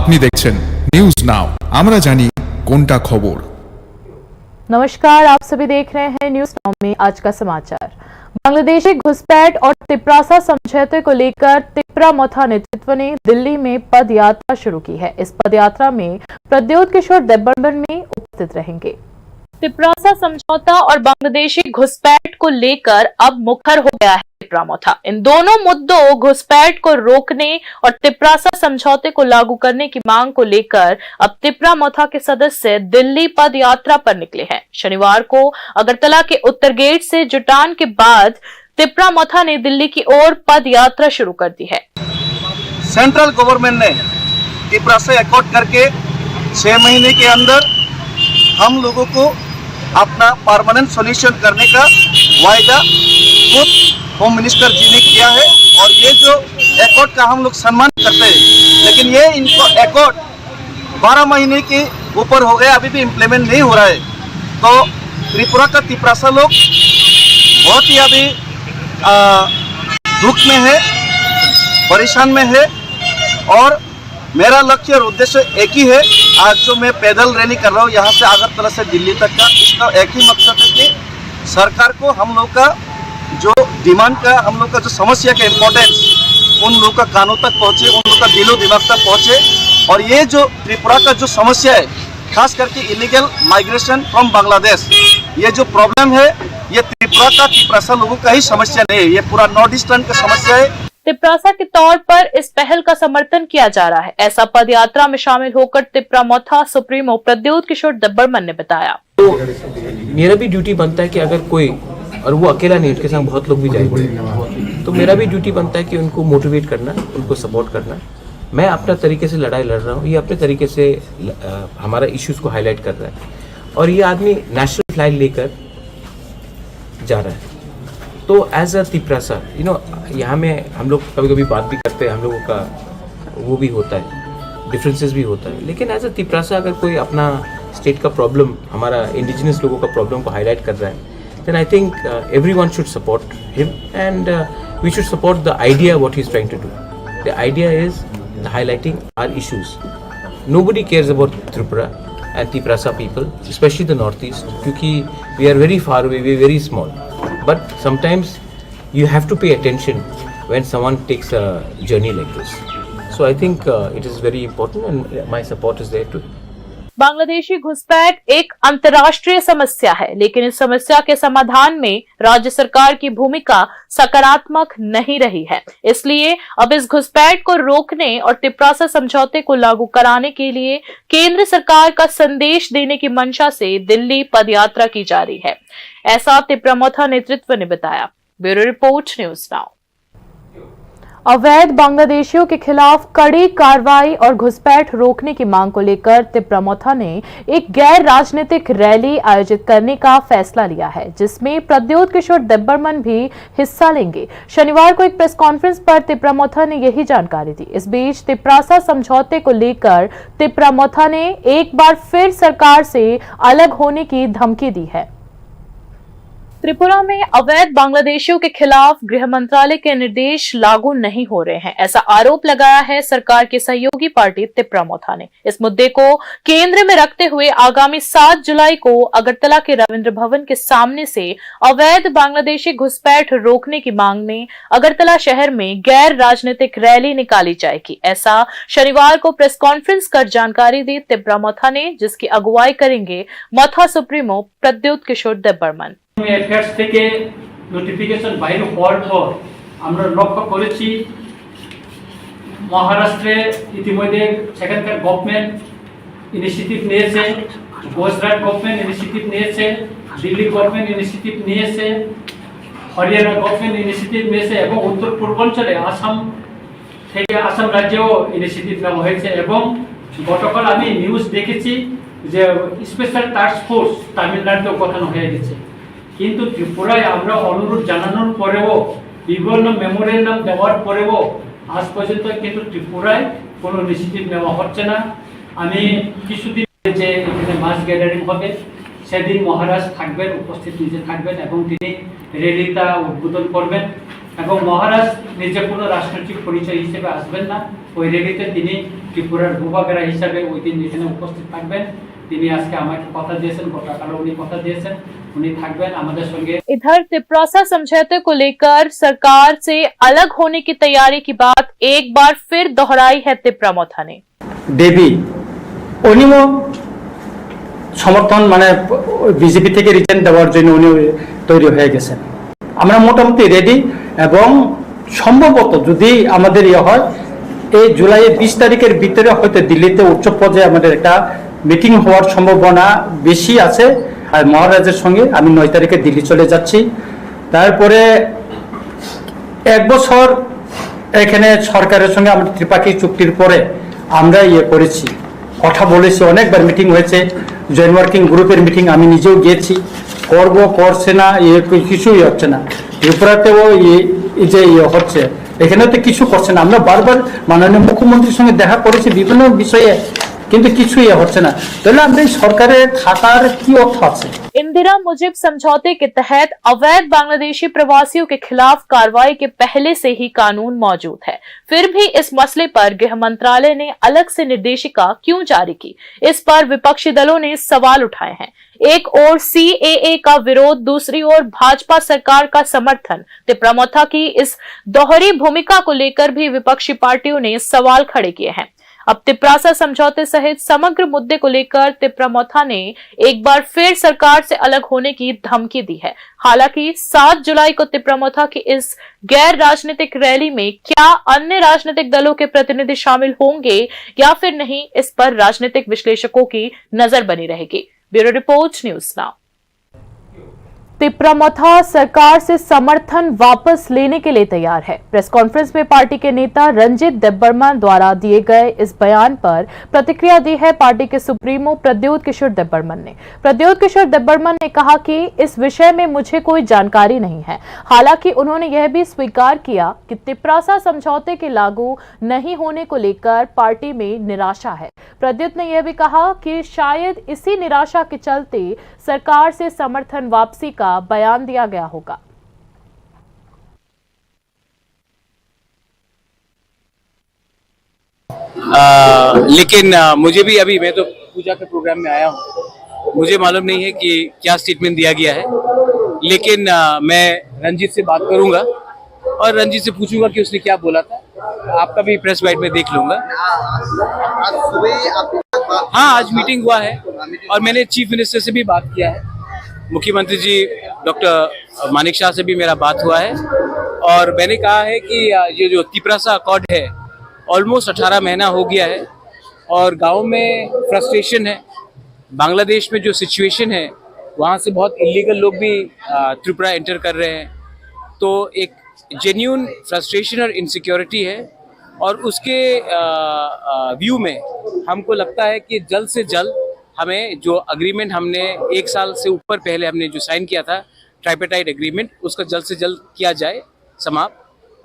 আপনি দেখছেন news now, আমরা জানি কোনটা খবর। नमस्कार, आप सभी देख रहे हैं न्यूज नाउ में आज का समाचार। बांग्लादेशी घुसपैठ और तिप्रासा समझौते को लेकर तिप्रामोथा नेतृत्व ने दिल्ली में पद यात्रा शुरू की है। इस पद यात्रा में प्रद्योत किशोर देब्बरमन में उपस्थित रहेंगे। तिप्रासा समझौता और बांग्लादेशी घुसपैठ को लेकर अब मुखर हो गया है तिप्रामोथा। इन दोनों मुद्दों घुसपैठ को रोकने और तिप्रासा समझौते को लागू करने की मांग को लेकर अब तिप्रामोथा के सदस्य दिल्ली पद यात्रा पर निकले हैं। शनिवार को अगरतला के उत्तर गेट से जुटान के बाद तिप्रामोथा ने दिल्ली की ओर पद यात्रा शुरू कर दी है। सेंट्रल गवर्नमेंट ने तिप्रासा एकॉर्ड करके 6 महीने के अंदर हम लोगों को अपना परमानेंट सॉल्यूशन करने का वायदा खुद होम मिनिस्टर जी ने किया है और ये जो एकॉर्ड का हम लोग सम्मान करते हैं, लेकिन ये इनको एकॉर्ड 12 महीने के ऊपर हो गया, अभी भी इम्प्लीमेंट नहीं हो रहा है। तो त्रिपुरा का तिप्रासा लोग बहुत ही अभी दुख में है, परेशान में है और मेरा लक्ष्य और उद्देश्य एक ही है। आज जो मैं पैदल रैली कर रहा हूँ यहाँ से अगरतला से दिल्ली तक का, इसका एक ही मकसद है कि सरकार को हम लोग का जो डिमांड का, हम लोग का जो समस्या का इम्पोर्टेंस उन लोग का कानों तक पहुँचे, उन लोग का दिलो दिमाग तक पहुँचे। और ये जो त्रिपुरा का जो समस्या है, खास करके इलीगल माइग्रेशन फ्रॉम बांग्लादेश, ये जो प्रॉब्लम है ये त्रिपुरा का तिप्रासा लोगों का ही समस्या नहीं है, ये पूरा नॉर्थ ईस्टर्न का समस्या है। तिप्रासा के तौर पर इस पहल का समर्थन किया जा रहा है, ऐसा पद यात्रा में शामिल होकर तिप्रामोथा सुप्रीमो प्रद्योत किशोर देब्बरमन ने बताया। तो मेरा भी ड्यूटी बनता है कि अगर कोई, और वो अकेला नहीं, उसके साथ बहुत लोग भी जाएंगे, तो मेरा भी ड्यूटी बनता है कि उनको मोटिवेट करना, उनको सपोर्ट करना। मैं अपना तरीके से लड़ाई लड़ रहा हूँ, ये अपने तरीके से हमारा इश्यूज को हाईलाइट कर रहा है और ये आदमी नेशनल फ्लैग लेकर जा रहा है। तो एज अ तिप्रासा यहाँ में हम लोग कभी कभी बात भी करते हैं, हम लोगों का वो भी होता है, डिफरेंसेस भी होता है, लेकिन एज अ तिप्रासा अगर कोई अपना स्टेट का प्रॉब्लम, हमारा इंडिजिनस लोगों का प्रॉब्लम को हाईलाइट कर रहा है, then I think everyone should support him and we should support the idea what he's trying to do. The idea is the highlighting our issues. Nobody cares about Tripura and Tiprasa people, especially the northeast, because we are very far away, we are very small. But sometimes you have to pay attention when someone takes a journey like this. So I think it is very important and my support is there too. Bangladeshi घुसपैठ एक अंतर्राष्ट्रीय समस्या है, लेकिन इस समस्या के समाधान में राज्य सरकार की भूमिका सकारात्मक नहीं रही है। इसलिए अब इस घुसपैठ को रोकने और तिप्रासा समझौते को लागू कराने के लिए केंद्र सरकार का संदेश देने की मंशा से दिल्ली पदयात्रा की जा रही है, ऐसा तिप्रामोथा नेतृत्व ने बताया। Bureau report, news now. अवैध बांग्लादेशियों के खिलाफ कड़ी कार्रवाई और घुसपैठ रोकने की मांग को लेकर तिप्रामोथा ने एक गैर राजनीतिक रैली आयोजित करने का फैसला लिया है, जिसमें प्रद्योत किशोर देब्बरमन भी हिस्सा लेंगे। शनिवार को एक प्रेस कॉन्फ्रेंस पर तिप्रामोथा ने यही जानकारी दी। इस बीच तिप्रासा समझौते को लेकर तिप्रामोथा ने एक बार फिर सरकार से अलग होने की धमकी दी है। त्रिपुरा में अवैध बांग्लादेशियों के खिलाफ गृह मंत्रालय के निर्देश लागू नहीं हो रहे हैं, ऐसा आरोप लगाया है सरकार की सहयोगी पार्टी तिप्रामोथा ने। इस मुद्दे को केंद्र में रखते हुए आगामी 7 जुलाई को अगरतला के रविंद्र भवन के सामने से अवैध बांग्लादेशी घुसपैठ रोकने की मांग में अगरतला शहर में गैर राजनीतिक रैली निकाली जाएगी, ऐसा शनिवार को प्रेस कॉन्फ्रेंस कर जानकारी दी तिप्रामोथा ने, जिसकी अगुवाई करेंगे मोथा सुप्रीमो प्रद्योत किशोर देब्बरमन। অ্যাফেয়ার্স থেকে নোটিফিকেশন বাইরে হওয়ার পর আমরা লক্ষ্য করেছি মহারাষ্ট্রে ইতিমধ্যে সেখানকার গভর্নমেন্ট ইনিশিয়েটিভ নিয়েছে, গুজরাট গভর্নমেন্ট ইনিশিয়েটিভ নিয়েছে, দিল্লি গভর্নমেন্ট ইনিশিয়েটিভ নিয়েছে, হরিয়ানা গভর্নমেন্ট ইনিশিয়েটিভ নিয়েছে এবং উত্তর পূর্বাঞ্চলে আসাম থেকে আসাম রাজ্যেও ইনিশিয়েটিভ নেওয়া হয়েছে। এবং গতকাল আমি নিউজ দেখেছি যে স্পেশাল টাস্ক ফোর্স তামিলনাড়ুতেও গঠন হয়ে গেছে। কিন্তু ত্রিপুরায় আমরা অনুরোধ জানানোর পরেও, বিভিন্ন মেমোরেন্ডাম দেওয়ার পরেও আজ পর্যন্ত কিন্তু ত্রিপুরায় কোনো ইনিশিয়েটিভ নেওয়া হচ্ছে না। আমি কিছুদিন যে এখানে মাস গ্যাদারিং হবে সেদিন মহারাজ থাকবেন, উপস্থিত নিজে থাকবেন এবং তিনি র্যালিটা উদ্বোধন করবেন। এবং মহারাজ নিজে কোনো রাজনৈতিক পরিচয় হিসেবে আসবেন না। ওই র্যালিতে তিনি ত্রিপুরার ভূভাগেরা হিসাবে ওই দিন এখানে উপস্থিত থাকবেন। তিনি আজকে আমাকে কথা দিয়েছেন, গতকালও উনি কথা দিয়েছেন, उन्हें থাকবেন আমাদের সঙ্গে। इधर तिप्रासा समझौते को लेकर सरकार से अलग होने की तैयारी की बात एक बार फिर दोहराई है तिप्रामोथा ने। দেবী উনিও সমর্থন মানে বিজেপি থেকে রিটার্ন দেওয়ার জন্য উনি তৈরি হয়ে গেছেন। আমরা মোটামুটি রেডি এবং সম্ভবত যদি আমাদের ইয়ে হয় এই জুলাইয়ের 20 তারিখের ভিতরে হয়তো দিল্লিতে উচ্চ পর্যায়ে আমাদের একটা মিটিং হওয়ার সম্ভাবনা বেশি আছে। আর মহারাজের সঙ্গে আমি 9 তারিখে দিল্লি চলে যাচ্ছি। তারপরে 1 বছর এখানে সরকারের সঙ্গে আমরা ত্রিপাক্ষিক চুক্তির পরে আমরা ইয়ে করেছি, কথা বলেছি, অনেকবার মিটিং হয়েছে, জয়েন্ট ওয়ার্কিং গ্রুপের মিটিং আমি নিজেও গিয়েছি। করছে না, কিছুই হচ্ছে না। ত্রিপুরাতেও যে হচ্ছে, এখানে তো কিছু করছে না। আমরা বারবার মাননীয় মুখ্যমন্ত্রীর সঙ্গে দেখা করেছি বিভিন্ন বিষয়ে, কিন্তু কিছুই হচ্ছে না। তাহলে আমরা এই সরকারের থাকার কি অর্থ আছে? इंदिरा मुजिब समझौते के तहत अवैध बांग्लादेशी प्रवासियों के खिलाफ कार्रवाई के पहले से ही कानून मौजूद है। फिर भी इस मसले पर गृह मंत्रालय ने अलग से निर्देशिका क्यों जारी की, इस पर विपक्षी दलों ने सवाल उठाए हैं। एक ओर CAA का विरोध, दूसरी ओर भाजपा सरकार का समर्थन। तिप्रामोथा की इस दोहरी भूमिका को लेकर भी विपक्षी पार्टियों ने सवाल खड़े किए हैं। अब तिप्रासा समझौते सहित समग्र मुद्दे को लेकर तिप्रामोथा ने एक बार फिर सरकार से अलग होने की धमकी दी है। हालांकि 7 जुलाई को तिप्रामोथा की इस गैर राजनीतिक रैली में क्या अन्य राजनीतिक दलों के प्रतिनिधि शामिल होंगे या फिर नहीं, इस पर राजनीतिक विश्लेषकों की नजर बनी रहेगी। Bureau report, news now. Tipra Motha सरकार से समर्थन वापस लेने के लिए तैयार है। प्रेस कॉन्फ्रेंस में पार्टी के नेता रंजीत देब्बर्मा द्वारा दिए गए इस बयान पर प्रतिक्रिया दी है पार्टी के सुप्रीमो प्रद्योत किशोर देब्बर्मन ने। प्रद्योत किशोर देब्बर्मन ने कहा कि इस विषय में मुझे कोई जानकारी नहीं है। हालांकि उन्होंने यह भी स्वीकार किया कि तिप्रासा समझौते के लागू नहीं होने को लेकर पार्टी में निराशा है। प्रद्योत ने यह भी कहा कि शायद इसी निराशा के चलते सरकार से समर्थन वापसी का बयान दिया गया होगा। लेकिन मुझे भी अभी, मैं तो पूजा के प्रोग्राम में आया हूँ, मुझे मालूम नहीं है कि क्या स्टेटमेंट दिया गया है। लेकिन मैं रंजीत से बात करूंगा और रंजीत से पूछूंगा कि उसने क्या बोला था। आपका भी प्रेस बाइट में देख लूंगा। हाँ, आज मीटिंग हुआ है और मैंने चीफ मिनिस्टर से भी बात किया है। मुख्यमंत्री जी डॉक्टर मानिक शाह से भी मेरा बात हुआ है और मैंने कहा है कि ये जो तिप्रासा अकॉर्ड है ऑलमोस्ट 18 महीना हो गया है और गांव में फ्रस्ट्रेशन है। बांग्लादेश में जो सिचुएशन है वहाँ से बहुत इलीगल लोग भी त्रिपुरा एंटर कर रहे हैं, तो एक जेन्यून फ्रस्ट्रेशन और इनसिक्योरिटी है। और उसके व्यू में हमको लगता है कि जल्द से जल्द हमें जो अग्रीमेंट हमने 1 साल से ऊपर पहले हमने जो साइन किया था, ट्राइपेटाइट एग्रीमेंट, उसका जल्द से जल्द किया जाए समाप्त।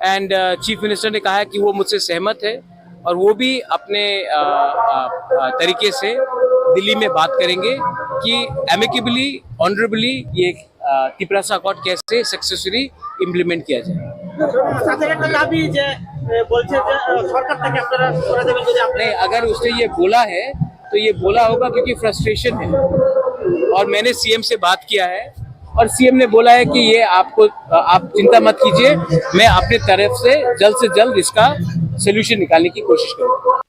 एंड चीफ मिनिस्टर ने कहा है कि वो मुझसे सहमत है और वो भी अपने तरीके से दिल्ली में बात करेंगे कि एमिकेबली, ऑनरेबली ये तिप्रासा अकॉर्ड कैसे सक्सेसफुली इम्प्लीमेंट किया जाए। नहीं, अगर उसने ये बोला है तो ये बोला होगा क्योंकि फ्रस्ट्रेशन है और मैंने सीएम से बात किया है और सीएम ने बोला है कि ये आपको, आप चिंता मत कीजिए, मैं अपने तरफ से जल्द इसका सलूशन निकालने की कोशिश करूंगा।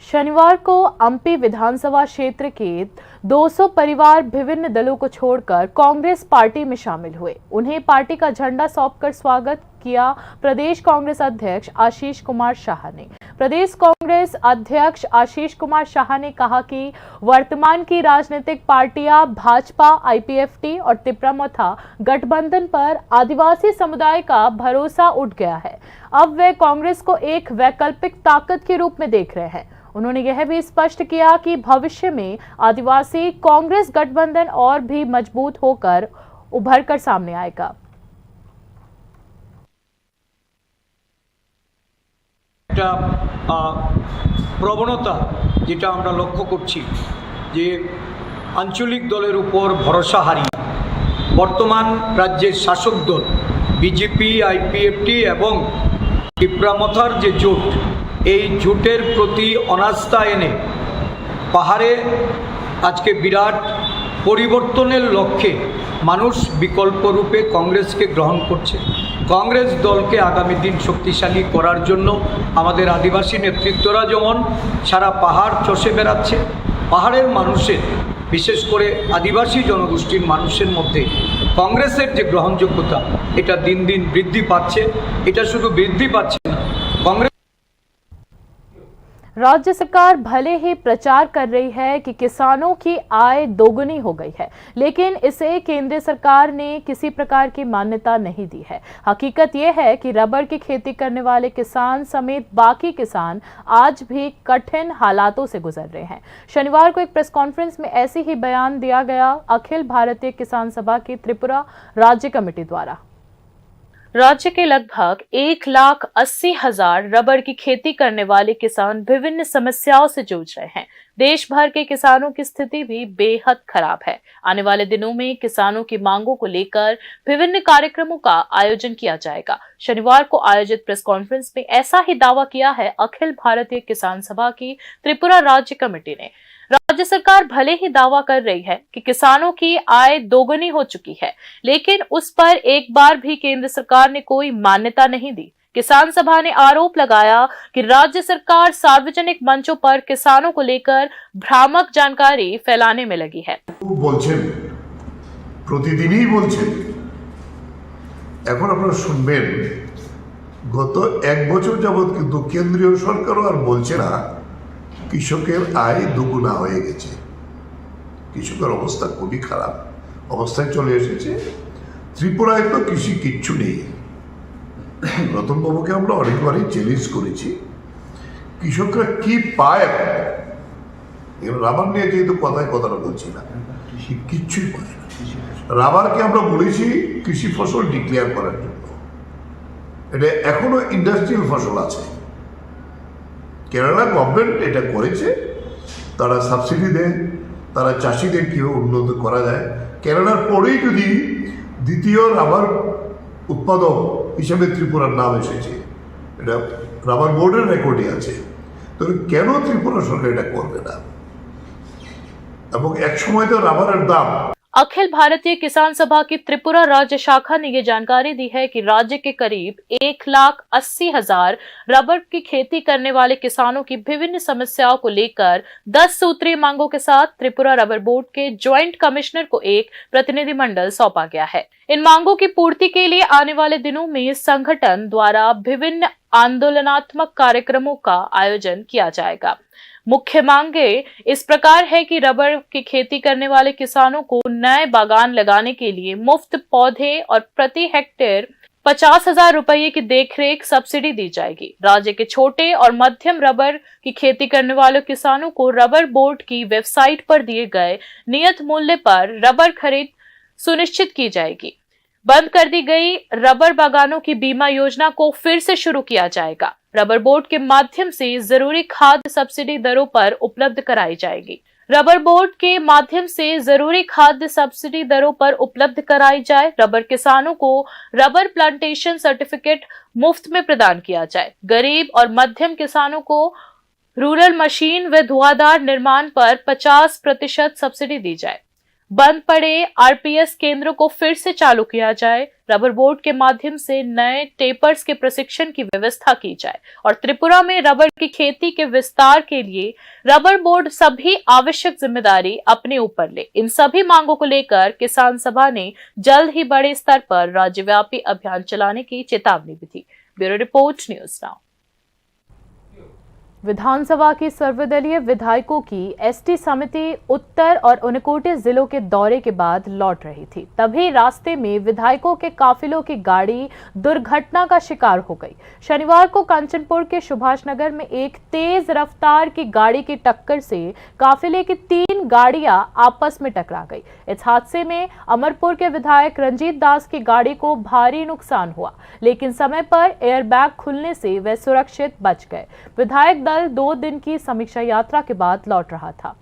शनिवार को अम्पी विधानसभा क्षेत्र के 200 परिवार विभिन्न दलों को छोड़कर कांग्रेस पार्टी में शामिल हुए। उन्हें पार्टी का झंडा सौंपकर स्वागत किया प्रदेश कांग्रेस अध्यक्ष आशीष कुमार शाह ने। प्रदेश कांग्रेस अध्यक्ष आशीष कुमार शाह ने कहा कि वर्तमान की राजनीतिक पार्टियां भाजपा, IPFT और तिप्रामोथा गठबंधन पर आदिवासी समुदाय का भरोसा उठ गया है। अब वे कांग्रेस को एक वैकल्पिक ताकत के रूप में देख रहे हैं। उन्होंने यह भी स्पष्ट किया कि भविष्य में आदिवासी कांग्रेस गठबंधन और भी मजबूत होकर उभर कर सामने आएगा। प्रवणता যেটা আমরা লক্ষ্য করছি যে আঞ্চলিক দলের উপর ভরসা হারিয়ে বর্তমান রাজ্যের শাসক দল বিজেপি, আইপিএফটি এবং টিপ্রামথার যে জোট, এই জোটের প্রতি অনাস্থা এনে পাহাড়ে আজকে বিরাট পরিবর্তনের লক্ষ্যে মানুষ বিকল্প রূপে কংগ্রেসকে গ্রহণ করছে। কংগ্রেস দলকে আগামী দিন শক্তিশালী করার জন্য আমাদের আদিবাসী নেতৃত্বরা যেমন সারা পাহাড় চষে বেড়াচ্ছে, পাহাড়ের মানুষের, বিশেষ করে আদিবাসী জনগোষ্ঠীর মানুষের মধ্যে কংগ্রেসের যে গ্রহণযোগ্যতা এটা দিন দিন বৃদ্ধি পাচ্ছে। এটা শুধু বৃদ্ধি পাচ্ছে না, कांग्रेस राज्य सरकार भले ही प्रचार कर रही है कि किसानों की आय दोगुनी हो गई है, लेकिन इसे केंद्र सरकार ने किसी प्रकार की मान्यता नहीं दी है। हकीकत यह है कि रबर की खेती करने वाले किसान समेत बाकी किसान आज भी कठिन हालातों से गुजर रहे हैं। शनिवार को एक प्रेस कॉन्फ्रेंस में ऐसे ही बयान दिया गया अखिल भारतीय किसान सभा की त्रिपुरा राज्य कमेटी द्वारा। राज्य के लगभग 1,80,000 रबर की खेती करने वाले किसान विभिन्न समस्याओं से जूझ रहे हैं। देश भर के किसानों की स्थिति भी बेहद खराब है। आने वाले दिनों में किसानों की मांगों को लेकर विभिन्न कार्यक्रमों का आयोजन किया जाएगा। शनिवार को आयोजित प्रेस कॉन्फ्रेंस में ऐसा ही दावा किया है अखिल भारतीय किसान सभा की त्रिपुरा राज्य कमेटी ने। राज्य सरकार भले ही दावा कर रही है कि किसानों की आय दोगुनी हो चुकी है, लेकिन उस पर एक बार भी केंद्र सरकार ने कोई मान्यता नहीं दी। किसान सभा ने आरोप लगाया कि राज्य सरकार सार्वजनिक मंचों पर किसानों को लेकर भ्रामक जानकारी फैलाने में लगी है। বলছেন প্রতিদিনই বলছেন, এখন আপনারা শুনবেন গত এক বছর যাবত কিন্তু কেন্দ্রীয় সরকারও আর বলছে না কৃষকের আয় দুগুণা হয়ে গেছে। কৃষকের অবস্থা খুবই খারাপ অবস্থায় চলে এসেছে। ত্রিপুরায় তো কৃষি কিচ্ছু নেই। রতনবাবুকে আমরা অনেকবারই চ্যালেঞ্জ করেছি, কৃষকরা কি পায় এখন। রাবার নিয়ে যেহেতু কথাটা বলছি না, কিচ্ছুই পায় না। রাবারকে আমরা বলেছি কৃষি ফসল ডিক্লেয়ার করার জন্য, এটা এখনো ইন্ডাস্ট্রিয়াল ফসল আছে। কেরালা গভর্নমেন্ট এটা করেছে, তারা সাবসিডি দেয়, তারা চাষিদের কীভাবে উন্নত করা যায়। কেরালার পরেই যদি দ্বিতীয় রাবার উৎপাদক হিসেবে ত্রিপুরার নাম এসেছে, এটা রাবার বোর্ডের রেকর্ডে আছে, তো কেন ত্রিপুরা সরকার এটা করবে না? এবং এক সময় তো রাবারের দাম। अखिल भारतीय किसान सभा की त्रिपुरा राज्य शाखा ने ये जानकारी दी है कि राज्य के करीब 1,80,000 रबर की खेती करने वाले किसानों की विभिन्न समस्याओं को लेकर 10 सूत्रीय मांगों के साथ त्रिपुरा रबर बोर्ड के ज्वाइंट कमिश्नर को एक प्रतिनिधिमंडल सौंपा गया है। इन मांगों की पूर्ति के लिए आने वाले दिनों में संगठन द्वारा विभिन्न आंदोलनात्मक कार्यक्रमों का आयोजन किया जाएगा। मुख्य मांगे इस प्रकार है कि रबर की खेती करने वाले किसानों को नए बागान लगाने के लिए मुफ्त पौधे और प्रति हेक्टेयर 50,000 रुपये की देखरेख सब्सिडी दी जाएगी। राज्य के छोटे और मध्यम रबर की खेती करने वाले किसानों को रबर बोर्ड की वेबसाइट पर दिए गए नियत मूल्य पर रबर खरीद सुनिश्चित की जाएगी। बंद कर दी गई रबर बागानों की बीमा योजना को फिर से शुरू किया जाएगा। रबर बोर्ड के माध्यम से जरूरी खाद सब्सिडी दरों पर उपलब्ध कराई जाएगी। रबर बोर्ड के माध्यम से जरूरी खाद्य सब्सिडी दरों पर उपलब्ध कराई जाए। रबर किसानों को रबर प्लांटेशन सर्टिफिकेट मुफ्त में प्रदान किया जाए। गरीब और मध्यम किसानों को रूरल मशीन व धुआंधार निर्माण पर 50% सब्सिडी दी जाए। बंद पड़े आरपीएस केंद्रों को फिर से चालू किया जाए। रबर बोर्ड के माध्यम से नए टेपर्स के प्रशिक्षण की व्यवस्था की जाए और त्रिपुरा में रबर की खेती के विस्तार के लिए रबर बोर्ड सभी आवश्यक जिम्मेदारी अपने ऊपर ले। इन सभी मांगों को लेकर किसान सभा ने जल्द ही बड़े स्तर पर राज्यव्यापी अभियान चलाने की चेतावनी भी दी। Bureau report, news now. विधानसभा की सर्वदलीय विधायकों की एसटी समिति उत्तर और उनकोटी जिलों के दौरे के बाद लौट रही थी, तभी रास्ते में विधायकों के काफिलों की गाड़ी दुर्घटना का शिकार हो गई। शनिवार को कंचनपुर के सुभाष नगर में एक तेज रफ्तार की गाड़ी की टक्कर से काफिले की 3 गाड़ियां आपस में टकरा गई। इस हादसे में अमरपुर के विधायक रंजीत दास की गाड़ी को भारी नुकसान हुआ, लेकिन समय पर एयरबैग खुलने से वे सुरक्षित बच गए। विधायक दल 2 दिन की समीक्षा यात्रा के बाद लौट रहा था।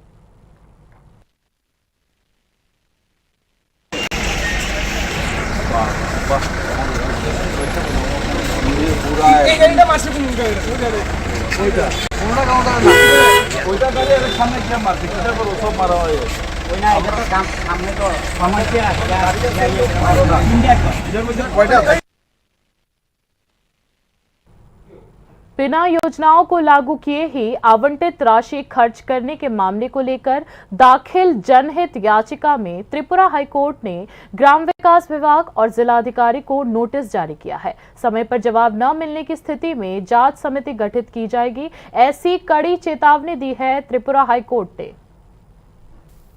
बिना योजनाओं को लागू किए ही आवंटित राशि खर्च करने के मामले को लेकर दाखिल जनहित याचिका में त्रिपुरा हाईकोर्ट ने ग्राम विकास विभाग और जिलाधिकारी को नोटिस जारी किया है। समय पर जवाब न मिलने की स्थिति में जांच समिति गठित की जाएगी, ऐसी कड़ी चेतावनी दी है त्रिपुरा हाईकोर्ट ने।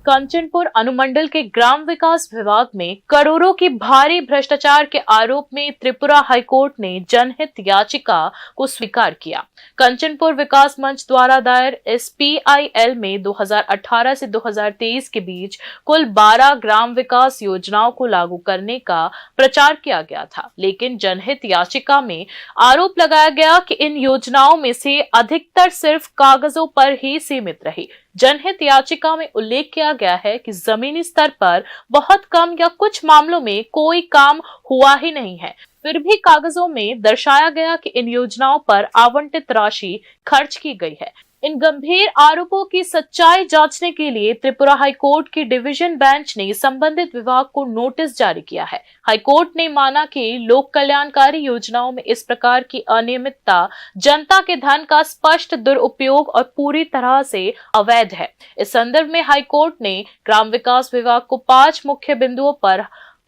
कंचनपुर अनुमंडल के ग्राम विकास विभाग में करोड़ों की भारी भ्रष्टाचार के आरोप में त्रिपुरा हाईकोर्ट ने जनहित याचिका को स्वीकार किया। कंचनपुर विकास मंच द्वारा दायर इस PIL में 2018 से 2023 के बीच कुल 12 ग्राम विकास योजनाओं को लागू करने का प्रचार किया गया था, लेकिन जनहित याचिका में आरोप लगाया गया कि इन योजनाओं में से अधिकतर सिर्फ कागजों पर ही सीमित रही। जनहित याचिका में उल्लेख किया गया है कि जमीनी स्तर पर बहुत कम या कुछ मामलों में कोई काम हुआ ही नहीं है। फिर भी कागजों में दर्शाया गया कि इन योजनाओं पर आवंटित राशि खर्च की गई है। इन गंभीर आरोपों की सच्चाई जांचने के लिए त्रिपुरा हाईकोर्ट की डिवीजन बेंच ने संबंधित विभाग को नोटिस जारी किया है। हाईकोर्ट ने माना कि लोक कल्याणकारी योजनाओं में इस प्रकार की अनियमितता जनता के धन का स्पष्ट दुरुपयोग और पूरी तरह से अवैध है। इस संदर्भ में हाईकोर्ट ने ग्राम विकास विभाग को 5 मुख्य बिंदुओं पर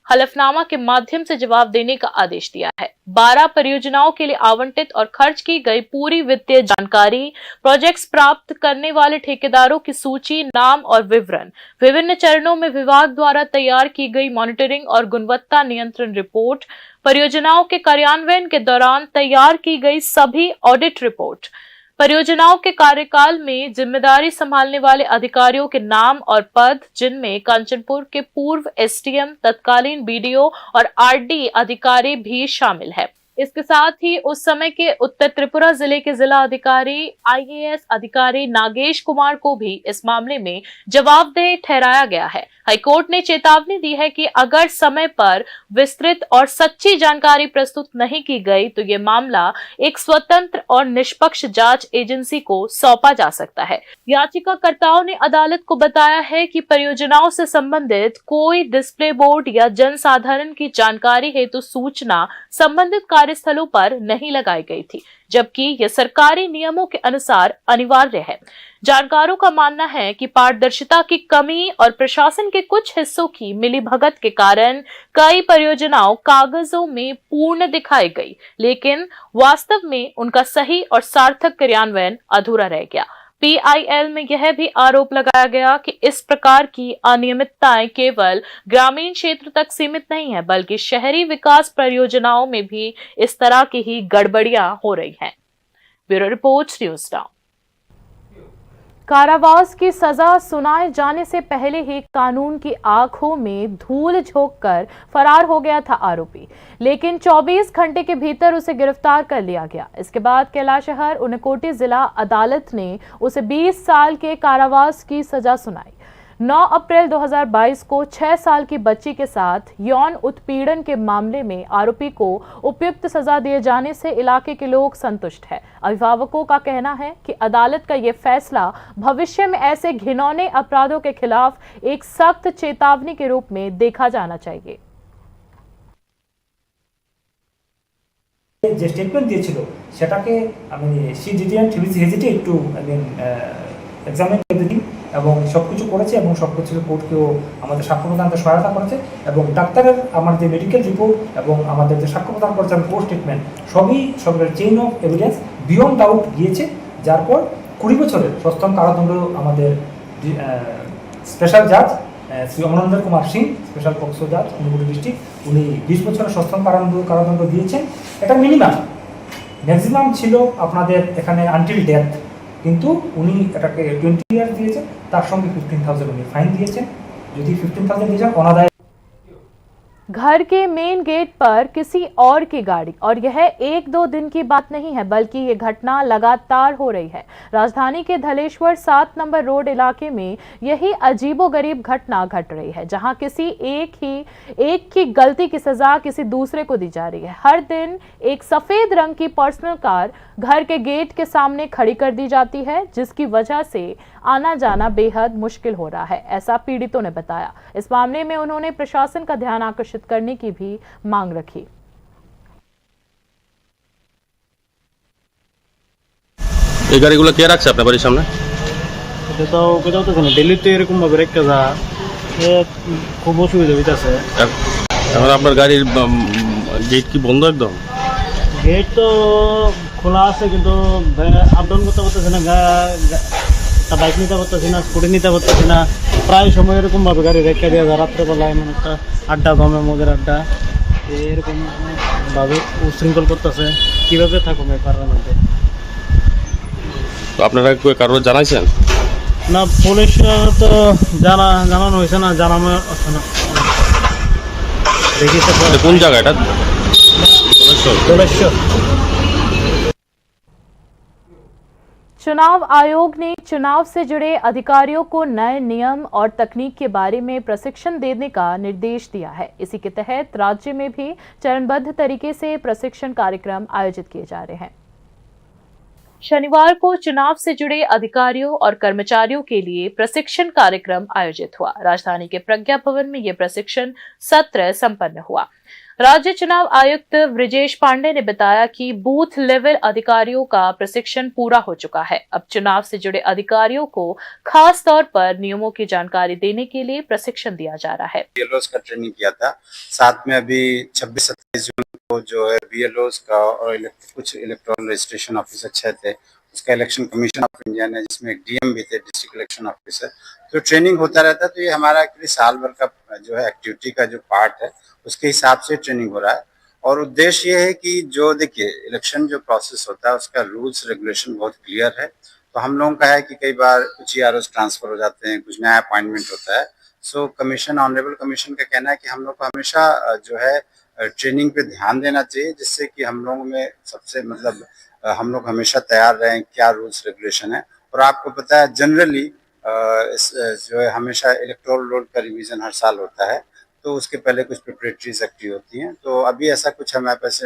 हलफनामा के माध्यम से जवाब देने का आदेश दिया है। 12 परियोजनाओं के लिए आवंटित और खर्च की गई पूरी वित्तीय जानकारी, प्रोजेक्ट्स प्राप्त करने वाले ठेकेदारों की सूची, नाम और विवरण, विभिन्न चरणों में विभाग द्वारा तैयार की गई मॉनिटरिंग और गुणवत्ता नियंत्रण रिपोर्ट, परियोजनाओं के कार्यान्वयन के दौरान तैयार की गई सभी ऑडिट रिपोर्ट, परियोजनाओं के कार्यकाल में जिम्मेदारी संभालने वाले अधिकारियों के नाम और पद, जिनमें कंचनपुर के पूर्व SDM, तत्कालीन BDO और RD अधिकारी भी शामिल है। इसके साथ ही उस समय के उत्तर त्रिपुरा जिले के जिला अधिकारी IAS अधिकारी नागेश कुमार को भी इस मामले में जवाबदेह ठहराया गया है। हाईकोर्ट ने चेतावनी दी है कि अगर समय पर विस्तृत और सच्ची जानकारी प्रस्तुत नहीं की गई तो ये मामला एक स्वतंत्र और निष्पक्ष जांच एजेंसी को सौंपा जा सकता है। याचिकाकर्ताओं ने अदालत को बताया है कि परियोजनाओं से संबंधित कोई डिस्प्ले बोर्ड या जनसाधारण की जानकारी हेतु सूचना संबंधित कार्यस्थलों पर नहीं लगाई गई थी, जबकि यह सरकारी नियमों के अनुसार अनिवार्य है। जानकारों का मानना है कि पारदर्शिता की कमी और प्रशासन के कुछ हिस्सों की मिलीभगत के कारण कई परियोजनाओं कागजों में पूर्ण दिखाई गई, लेकिन वास्तव में उनका सही और सार्थक क्रियान्वयन अधूरा रह गया। PIL में यह भी आरोप लगाया गया कि इस प्रकार की अनियमितताएं केवल ग्रामीण क्षेत्र तक सीमित नहीं है, बल्कि शहरी विकास परियोजनाओं में भी इस तरह की ही गड़बड़ियां हो रही हैं। Bureau report, news now. कारावास की सजा सुनाए जाने से पहले ही कानून की आंखों में धूल झोंककर फरार हो गया था आरोपी, लेकिन 24 घंटे के भीतर उसे गिरफ्तार कर लिया गया। इसके बाद कैलाशहर उनकोटी जिला अदालत ने उसे 20 साल के कारावास की सजा सुनाई। 9 अप्रैल 2022 को 6 साल की बच्ची के साथ यौन उत्पीड़न के मामले में आरोपी को उपयुक्त सजा दिए जाने से इलाके के लोग संतुष्ट हैं। अभिभावकों का कहना है कि अदालत का यह फैसला भविष्य में ऐसे घिनौने अपराधों के खिलाफ एक सख्त चेतावनी के रूप में देखा जाना चाहिए। যে স্টেটমেন্ট দিয়েছিল সেটাকে আমি she didn't hesitate to examine everything এবং সব কিছু করেছে এবং সব কিছু কোর্টকেও আমাদের সাক্ষ্য প্রদানতে সহায়তা করেছে এবং ডাক্তারের আমার যে মেডিকেল রিপোর্ট এবং আমাদের যে সাক্ষ্য প্রদান করেছে পোস্ট স্টেটমেন্ট সবই সবের chain of evidence beyond doubt গিয়েছে, যার পর 20 বছরের সশ্রম কারাদণ্ড আমাদের স্পেশাল জাজ শ্রী অমরেন্দ্র কুমার সিং, স্পেশাল পক্সো জাজ ঊনকোটি ডিস্ট্রিক্ট, উনি 20 বছরের সশ্রম কারাদণ্ড দিয়েছেন। এটা মিনিমাম, ম্যাক্সিমাম ছিল আপনাদের এখানে আনটিল ডেথ, কিন্তু উনি এটাকে 20 ইয়ার্স দিয়েছেন, তার সঙ্গে 15,000 উনি ফাইন দিয়েছেন। যদি 15,000 দিয়েছেন অনাদায়। घर के मेन गेट पर किसी और की गाड़ी, और यह 1-2 दिन की बात नहीं है बल्कि ये घटना लगातार हो रही है। राजधानी के धलेश्वर 7 नंबर रोड इलाके में यही अजीबोगरीब घटना घट रही है, जहां किसी एक की गलती की सजा किसी दूसरे को दी जा रही है। हर दिन एक सफेद रंग की पर्सनल कार घर के गेट के सामने खड़ी कर दी जाती है, जिसकी वजह से आना जाना बेहद मुश्किल हो रहा है, ऐसा पीड़ितों ने बताया। इस मामले में उन्होंने प्रशासन का ध्यान आकर्षित करने की भी मांग रखी। এই গাড়িগুলো কে রাখছে আপনার বাড়ির সামনে? এটা তো কোথাও তো না, দিল্লিতে এরকম ভাবে রেখে যা খুব অসুবিধা হইতেছে। এখন আপনার গাড়ির গেট কি বন্ধ একদম? গেট তো খোলা আছে কিন্তু আপ ডাউন করতে পারতেছে না, একটা বাইক নিতে পারতেছি না, স্কুটি নিতে পারতেছি না। প্রায় সময় এরকমভাবে গাড়ি রেখে দেওয়া যায়, রাত্রেবেলা এমন একটা আড্ডা গমে মদের আড্ডা এরকম ভাবে উশৃঙ্খল করতেছে। কীভাবে থাকবো ব্যাপারের মধ্যে? তো আপনারা কারো জানাইছেন? না, পুলিশ তো জানানো হয়েছে না, জানানো হচ্ছে না। দেখি কোন জায়গা এটা? चुनाव आयोग ने चुनाव से जुड़े अधिकारियों को नए नियम और तकनीक के बारे में प्रशिक्षण देने का निर्देश दिया है। इसी के तहत राज्य में भी चरणबद्ध तरीके से प्रशिक्षण कार्यक्रम आयोजित किए जा रहे हैं। शनिवार को चुनाव से जुड़े अधिकारियों और कर्मचारियों के लिए प्रशिक्षण कार्यक्रम आयोजित हुआ। राजधानी के प्रज्ञा भवन में यह प्रशिक्षण सत्र संपन्न हुआ। राज्य चुनाव आयुक्त ब्रिजेश पांडे ने बताया कि बूथ लेवल अधिकारियों का प्रशिक्षण पूरा हो चुका है। अब चुनाव से जुड़े अधिकारियों को खास तौर पर नियमों की जानकारी देने के लिए प्रशिक्षण दिया जा रहा है। बीएलओस का ट्रेनिंग किया था, साथ में अभी 26-27 जून को जो है बीएलओस का और कुछ इलेक्ट्रॉनिक रजिस्ट्रेशन ऑफिसर 6 थे, उसका इलेक्शन कमीशन ऑफ इंडिया ने, जिसमें एक डीएम भी थे, डिस्ट्रिक्ट इलेक्शन ऑफिसर। तो ट्रेनिंग होता रहता है। तो ये हमारा एक्चुअली साल भर का जो है एक्टिविटी का जो पार्ट है, उसके हिसाब से ट्रेनिंग हो रहा है। और उद्देश्य ये है कि जो देखिए इलेक्शन जो प्रोसेस होता है उसका रूल्स रेगुलेशन बहुत क्लियर है। तो हम लोगों का है कि कई बार कुछ ईआरओस ट्रांसफर हो जाते हैं, कुछ नया अपॉइंटमेंट होता है। सो कमीशन, ऑनरेबल कमीशन का कहना है कि हम लोग को हमेशा जो है ट्रेनिंग पे ध्यान देना चाहिए, जिससे कि हम लोगों में सबसे मतलब हम लोग हमेशा तैयार रहें क्या रूल्स रेगुलेशन है। और आपको पता है जनरली जो है हमेशा इलेक्टोरल रोल का रिवीजन हर साल होता है, तो उसके पहले कुछ प्रिपरेटरीज एक्टिव होती हैं। तो अभी ऐसा कुछ हमारे पास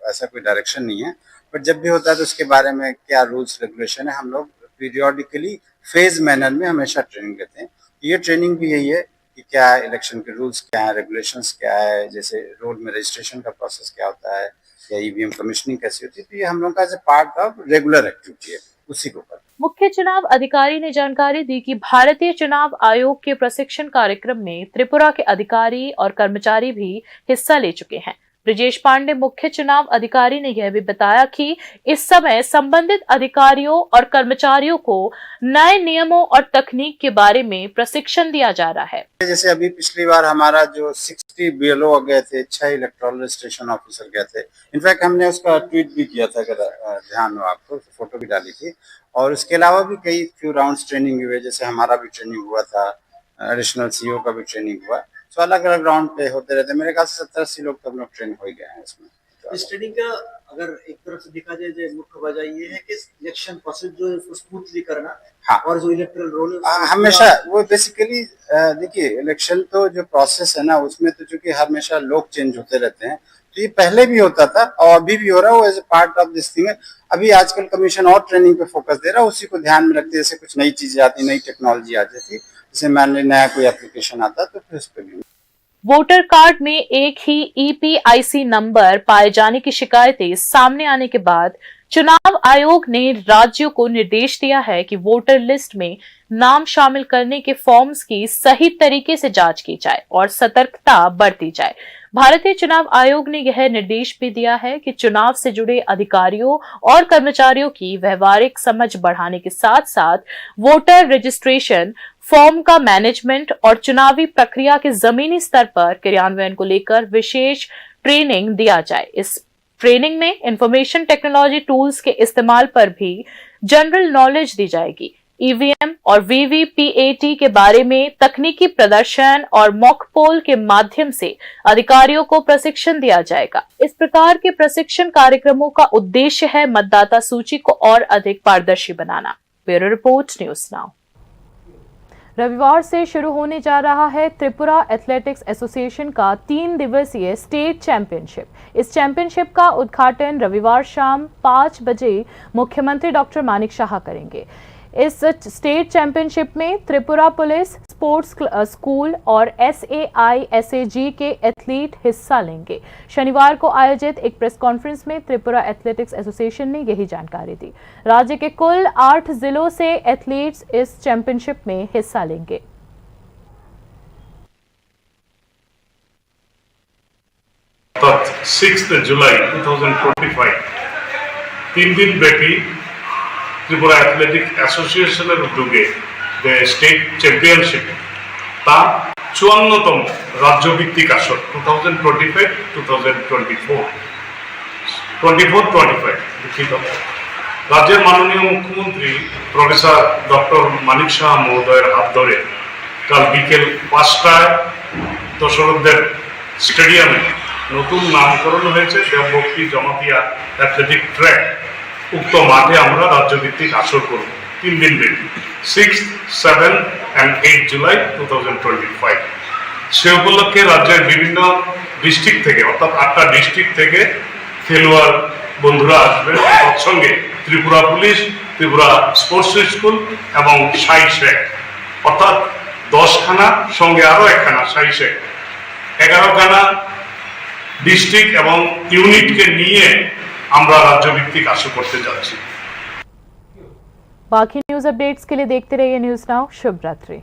ऐसा कोई डायरेक्शन नहीं है, बट जब भी होता है तो उसके बारे में क्या रूल्स रेगुलेशन है हम लोग पीरियोडिकली फेज मैनर में हमेशा ट्रेनिंग देते हैं। ये ट्रेनिंग भी यही है कि क्या इलेक्शन के रूल्स क्या है, रेगुलेशंस क्या है, जैसे रोड में रजिस्ट्रेशन का प्रोसेस क्या होता है या ईवीएम कमीशनिंग कैसी होती है। तो ये हम लोग का as a part of regular activity है, उसी को करते हैं। मुख्य चुनाव अधिकारी ने जानकारी दी कि भारतीय चुनाव आयोग के प्रशिक्षण कार्यक्रम में त्रिपुरा के अधिकारी और कर्मचारी भी हिस्सा ले चुके हैं। ब्रिजेश पांडे मुख्य चुनाव अधिकारी ने यह भी बताया कि इस समय संबंधित अधिकारियों और कर्मचारियों को नए नियमों और तकनीक के बारे में प्रशिक्षण दिया जा रहा है। जैसे अभी पिछली बार हमारा जो 60 बीएलओ गए थे, 6 इलेक्टोरल रजिस्ट्रेशन ऑफिसर गए थे। इनफैक्ट हमने उसका ट्वीट भी किया था, अगर ध्यान हो आपको, फोटो भी डाली थी। और उसके अलावा भी कई फ्यू राउंड्स ट्रेनिंग हुए, जैसे हमारा भी ट्रेनिंग हुआ था, एडिशनल सीईओ का भी ट्रेनिंग हुआ। तो अलग अलग राउंड पे होते रहते हैं। मेरे ख्याल से 70-80 लोग तो हम लोग ट्रेन हो ही गए हैं इसमें। इस ट्रेनिंग का अगर एक तरफ से देखा जाए जो मुख्य वजह ये है कि इलेक्शन प्रोसेस जो है उसको स्मूथली करना। हाँ। और जो इलेक्टोरल रोल है हमेशा वो बेसिकली देखिए इलेक्शन तो जो प्रोसेस है ना, उसमें तो चूंकि हमेशा लोग चेंज होते रहते हैं, तो ये पहले भी होता था और अभी भी हो रहा है। वो as a part of this thing है। अभी आजकल कमीशन और ट्रेनिंग पे फोकस दे रहा है, उसी को ध्यान में रखते, जैसे कुछ नई चीजें आती, नई टेक्नोलॉजी आ जाती, जैसे मान लीजिए नया कोई एप्लीकेशन आता तो फिर उस पर भी। वोटर कार्ड में एक ही ईपीआईसी नंबर पाए जाने की शिकायतें सामने आने के बाद चुनाव आयोग ने राज्यों को निर्देश दिया है कि वोटर लिस्ट में नाम शामिल करने के फॉर्म्स की सही तरीके से जांच की जाए और सतर्कता बरती जाए। भारतीय चुनाव आयोग ने यह निर्देश भी दिया है कि चुनाव से जुड़े अधिकारियों और कर्मचारियों की व्यवहारिक समझ बढ़ाने के साथ साथ वोटर रजिस्ट्रेशन फॉर्म का मैनेजमेंट और चुनावी प्रक्रिया के जमीनी स्तर पर क्रियान्वयन को लेकर विशेष ट्रेनिंग दिया जाए। इस ट्रेनिंग में इंफॉर्मेशन टेक्नोलॉजी टूल्स के इस्तेमाल पर भी जनरल नॉलेज दी जाएगी। ईवीएम और वीवीपीएटी के बारे में तकनीकी प्रदर्शन और मॉक पोल के माध्यम से अधिकारियों को प्रशिक्षण दिया जाएगा। इस प्रकार के प्रशिक्षण कार्यक्रमों का उद्देश्य है मतदाता सूची को और अधिक पारदर्शी बनाना। Bureau report, news now. रविवार से शुरू होने जा रहा है त्रिपुरा एथलेटिक्स एसोसिएशन का 3 दिवसीय स्टेट चैंपियनशिप। इस चैंपियनशिप का उद्घाटन रविवार शाम 5 बजे मुख्यमंत्री डॉक्टर मानिक शाह करेंगे। इस स्टेट चैंपियनशिप में त्रिपुरा पुलिस, स्पोर्ट्स स्कूल और SAI-SAG के एथलीट हिस्सा लेंगे। शनिवार को आयोजित एक प्रेस कॉन्फ्रेंस में त्रिपुरा एथलेटिक्स एसोसिएशन ने यही जानकारी दी। राज्य के कुल 8 जिलों से एथलीट्स इस चैंपियनशिप में हिस्सा लेंगे। অর্থাৎ 6 জুলাই 2025 তিন দিন ব্যাপী ত্রিপুরা অ্যাথলেটিক অ্যাসোসিয়েশনের উদ্যোগে যে স্টেট চ্যাম্পিয়নশিপ তা 54তম রাজ্যভিত্তিক আসর 2025 দুঃখিত। রাজ্যের মাননীয় মুখ্যমন্ত্রী প্রফেসর ডক্টর মানিক শাহ মহোদয়ের হাত ধরে কাল বিকেল 5টায় দশরথদেব স্টেডিয়ামে নতুন নামকরণ হয়েছে দেবভক্তি জমাতিয়া অ্যাথলেটিক ট্র্যাক। উক্ত মাঠে আমরা রাজ্যভিত্তিক আসর করব 3 দিন ব্যাপী 6, 7 and 8 জুলাই 2025। সে উপলক্ষে রাজ্যের বিভিন্ন ডিস্ট্রিক্ট থেকে অর্থাৎ 8টা ডিস্ট্রিক্ট থেকে খেলোয়াড় বন্ধুরা আসবেন। তৎসঙ্গে Tripura police, Tripura sports school এবং সাই শেখ অর্থাৎ 10খানা সঙ্গে আরও একখানা সাই শেখ 11খানা ডিস্ট্রিক্ট এবং ইউনিটকে নিয়ে আমরা রাজ্যভিত্তিক আসর করতে যাচ্ছি। बाकी न्यूज अपडेट्स के लिए देखते रहिए न्यूज़ नाउ। शुभ रात्रि।